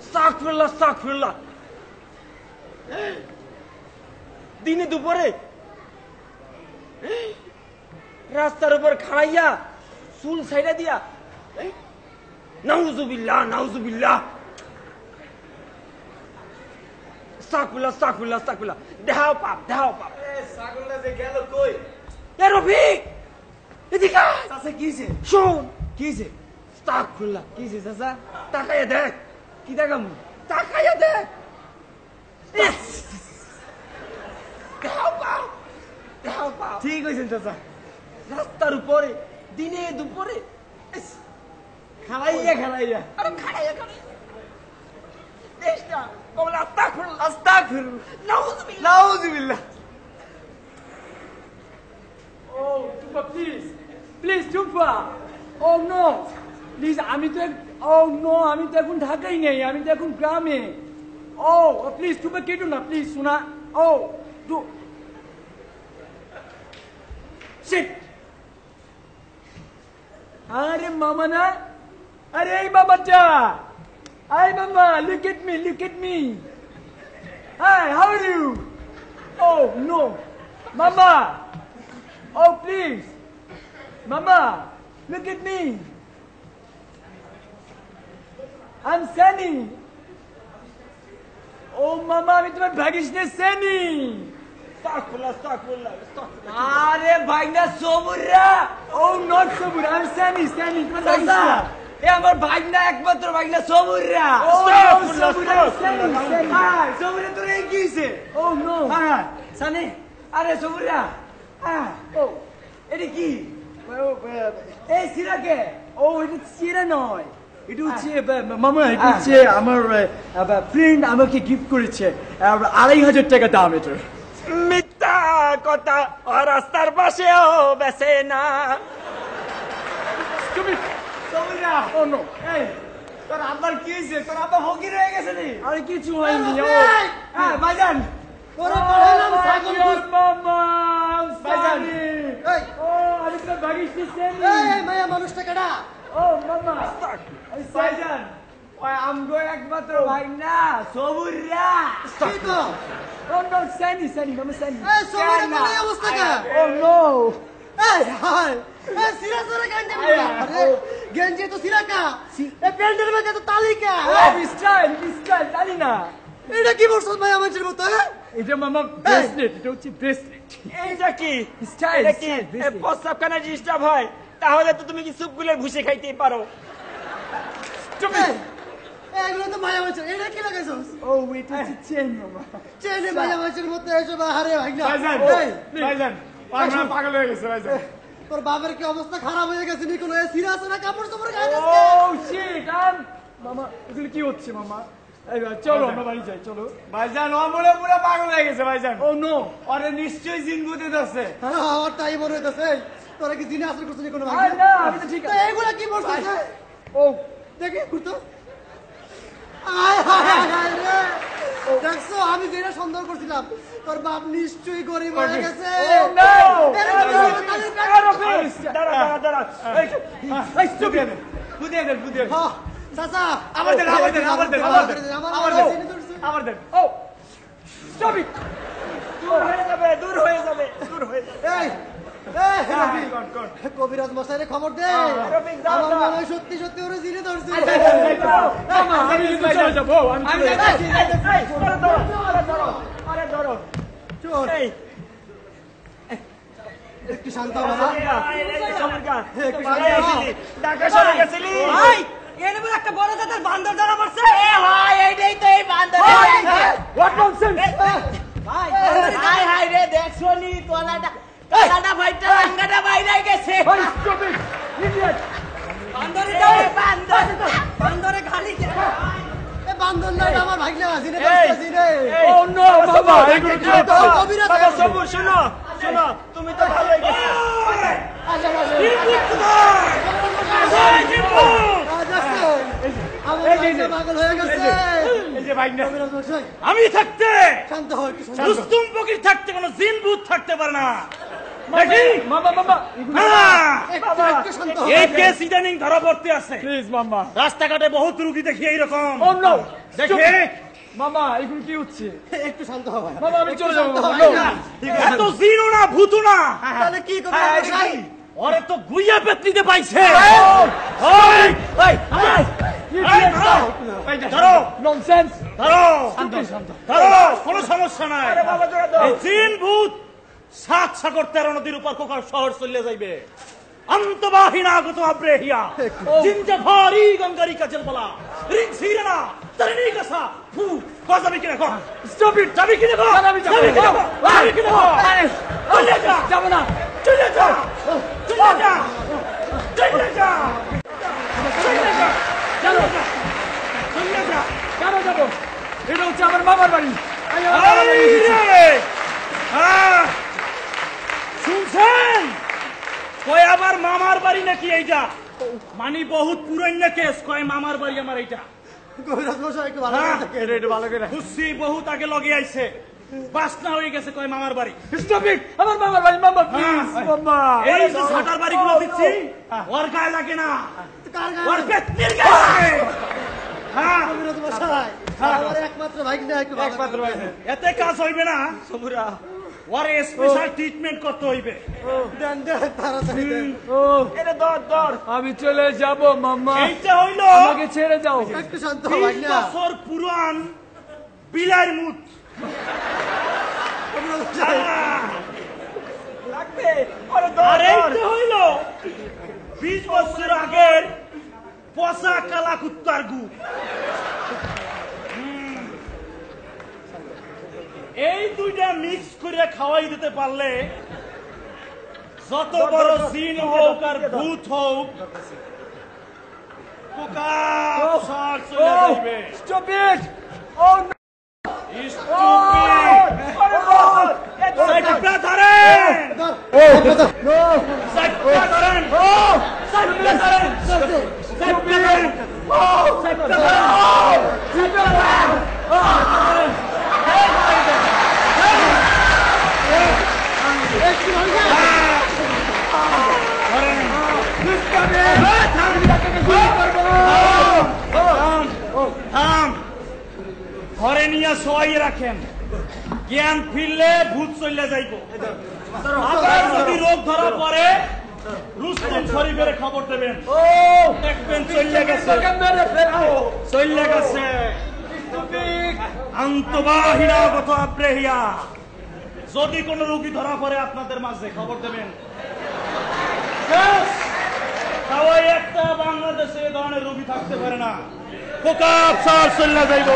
আস্তাগফিরুল্লাহ দিনে দুপুরে রাস্তার উপর খাড়াইয়া চুল ছাইড়া দিয়া নাউজুবিল্লাহ আস্তাগফিরুল্লাহ দেহাও পাপ ছাগলটা যে গেল কই? এ রফিক এদিকে চাচা কিছে? শোন কিছে? আস্তাগফিরুল্লাহ কিছে চাচা? তাকাইয়া দেখ কি দেখামু? তাকাইয়া দেখ দেহাও পাপ ঠিক হইছেন চাচা। রাস্তার উপরে দিনে দুপুরে খালাইয়া আরে খাড়াইয়া দেশটা কবলা আস্তাগফিরুল্লাহ নাউজুবিল্লাহ নাউজুবিল্লাহ। Oh, Tufa, please, Tufa. Oh no, please, আমি তো এখন ঢাকাই নেই, আমি তো এখন গ্রামে। Oh, please, Tufa, কেটো না, please, শোনা। Oh, shit. আরে মামা না, আরে এই বাবাটা, এই মামা, look at me. Hi, how are you? Oh no, mama. Oh, please. Mama, look at me. I'm Sunny. Oh, Mama, আমি তোমার ভাগিস নে Sunny. আস্তাগফিরুল্লাহ আরে ভাইনা সবুররা। Oh, not Sabur. I'm Sunny. তোমার ভাগিস চাচা, না। এ আমার ভাইনা একমাত্র ভাইনা সবুররা। Oh, no, Sabur. I'm Sunny. হ্যাঁ, সবুরে তোর এই কি হইছে? Oh, no. হ্যাঁ, সানি, আরে সবুররা। হ্যাঁ, Oh, এটা কি? এই সিরাকে? oh, এটা চিরা নয়। এটা হচ্ছে মামা, এটা হচ্ছে আমার ফ্রেন্ড আমাকে গিফট করেছে 2500 টাকা দাম এটা। মিথ্যা কথা রাস্তার পাশেও বেসে না সবুররা। Oh no. এই, তোর আব্বার কি হইছে? তোর আব্বা ফকির হয়ে গেছে নি? আরে কিছু হয়নি। হ্যাঁ, ভাইজান। ওরে পাঠালাম ছাগল মামা ভাইজান। এই ও আমি তো ভাগিস নি এই মায়া মানুষটা কাটা ও মামা ভাইজান, ওই আমগো একমাত্র ভাইনা সবুররা। কি তো ও নো সানি মামা সানি এই সবাই বলে এই অবস্থা কা ও নো এই হাই এই সিরা সরে গঞ্জে আরে গঞ্জে তো সিরা কা এই প্যান্ডেল মধ্যে তো তালিকা স্টাইল জানি না এটা কি বলছস ভাই আমাদের মতো হ্যাঁ এটা মামা ব্রেসলেট এটা হচ্ছে ব্রেসলেট এইটা কি স্টাইল এটা কি প্রস্তাবখানা ডিস্টার্ব হয় তাহলে তো তুমি কি সুপগুলের ভুসি খাইতেই পারো এগুলো তো মায়া মাছের এটা কি লাগাইছস ও এটা হচ্ছে চেন মামা চেনে মায়া মাছের মতো এসব হারে ভাই না ভাইজান, ভাইজান, আমরা পাগল হয়ে গেছে ভাইজান। তোর বাবার কি অবস্থা খারাপ হয়ে গেছে নি কোনো সিরা আছে না কাপড় চোপড় গায়ে ও শিট মামা এগুলো কি হচ্ছে মামা এই চলো আমরা বাড়ি যাই চলো ভাইজান, ও মনে পুরো পাগল হয়ে গেছে ভাইজান। ও নো ওরে নিশ্চয়ই জিন ভূতে ধরছে। হ্যাঁ আমার তাই মনে হইতাছে তোরা কি দিনে আসর করছিস কোনো ভাই আরে না আমি তো ঠিক তো এগুলা কি বলছিস ও দেখি ঘুরতো আয় হায় হায় রে দেখছো আমি যেটা সন্দেহ করছিলাম তোর বাপ নিশ্চয়ই গরিব হয়ে গেছে ও নো দাঁড়া এই স্টুপিড ভূতে দেন, ভূতে দেন। হ্যাঁ চাচা আবার দেন, আবার দেন, আবার দেন, আবার দেন, আবার দেন, আবার দেন। ও স্টুপিড দূর হয়ে যাবে এই কবিরাজ মশাইরে খবর দে রফিক, যাও, আমার যাও। মনে হয় সত্যি সত্যি ওরে জিনে ধরছে মামা আমি কিন্তু চলে যাবো আমি চলে যাবো আরে ধরো চোর এই একটু শান্ত হ বাবা ঢাকা সরে গেছিলি এনে বলে একটা বড় জাতের বান্দর ধরা পড়ছে। এইটাই তো এই বান্দর হোয়াট ননসেন্স ভাই, হাই হাই রে, দেখছো নি তোলাটা ভাইটা আঙ্গাটা বাইরে গেছে। ভাই স্টুপিড ইডিয়েট বান্দরে খালি এ বান্দর না এটা আমার ভাগনা জিনে ধরছে জিনে ও নো বাবা এগুলো কি হচ্ছে কবিরাজ বাবা সবুর শোনো তুমি তো ভালোই গেছো পাগল হয়ে গেছে এই যে ভাইনা, কবিরাজ মশাই আমি থাকতে শান্ত হ একটু শান্ত হ। রুস্তুম ফকির থাকতে কোনো জিন ভূত থাকতে পারে না দেখি মামা মামা হ্যাঁ, একটু শান্ত হও। এই কেস ইদানিং ধরা পড়তে আছে প্লিজ মামা রাস্তাঘাটে বহুত রুগী দেখি এইরকম ও নো দেখে মামা এগুলো কি হচ্ছে একটু শান্ত হও ভাই। মামা আমি চলে যাবো শান্ত মামা হও, no. না। এত জিনো না ভূতু না তাহলে কি করবো ভাই? ওরে তো গুইয়া পেতনিতে পাইছে ধরো ননসেন্স ধরো শান্ত ধরো কোনো সমস্যা নাই আরে বাবা জোড়া দাও। এই জিন ভূত সাত সাগর 13 নদীর উপর কোকার শহর চলে যাইবে অন্তবাহিনাগত আব্রেহিয়া জিনজা ভারি গঙ্গারি কাজল বলা রিং সিরানা তরনি কাসা ফু বাজাবি কিনা কো স্টপ ইট যাবি কিনা কো আমি যাবো। যাবি কিনা কো যাবি কিনা কো চলে যা যাবো না চলে যা চলে যা চলে যা চলে যা চলো চলে যা কেন যাবো এটা হচ্ছে আমার মামার বাড়ি আমি আমার মামার বাড়ি এসেছি। শুনছেন কয় আবার মামার বাড়ি নাকি এইটা মানে বহুত পুরাইনা কেস কয় মামার বাড়ি আমার এইটা কবিরাজ মশাই একটু ভালো হ্যাঁ। করে দেখেন। একটু ভালো করে বুঝছি বহুত আগে লগে আইছে বাসনা হয়ে গেছে কয় মামার বাড়ি স্টপ ইট আমার মামার বাড়ি মামা প্লিজ মামা এই যে ছাটার বাড়ি গুলো দিচ্ছি ওর গায়ে লাগে না কার গায়ে ওর পেটনির গায়ে লাগে হ্যাঁ কবিরাজ মশাই, আমার একমাত্র ভাগ্নে একটু ভালো একমাত্র করে ভাই এতে কাজ হইবে না সবুরা ওর স্পেশাল ট্রিটমেন্ট করতে হইবে দেন, দেন, তাড়াতাড়ি দেন। ও এটা দর আমি চলে যাব মামা এইটা হইলো আমাকে ছেড়ে যাও একটু শান্ত হও 20 ভাগ্নে। বছর পুরান বিলার মুত কবিরাজ মশাই, লাগবে আরে আর দর এইটা হইলো 20 বছর আগের পচা কালা কুত্তার গু এই দুইটা মিক্স করে খাওয়াই দিতে পারলে যত বড় জিন হোক আর ভূত হোক পোকা সর চলে যাইবে স্টপ ইট ও সাইডটা ধরেন ধর, সাইডটা ধরেন সাইডটা ধরেন সাইডটা ধরেন সাইডটা ধরেন একটু ভাগ্নে। থাম ঘরে নিয়ে শোয়াই রাখেন জ্ঞান ফিরলে ভূত চলে যাইব আবার যদি রোগ ধরা পড়ে রুস্তম শরীফের খবর দেবেন দেখবেন চলে গেছে চলে গেছে আন্তবাহিনাগত আব্রেহিয়া যদি কোন রোগী ধরা পড়ে আপনাদের মাঝে খবর দেবেন তাও একটা বাংলাদেশে এ ধরনের রোগী থাকতে পারে না পোকা সার চলে যাইব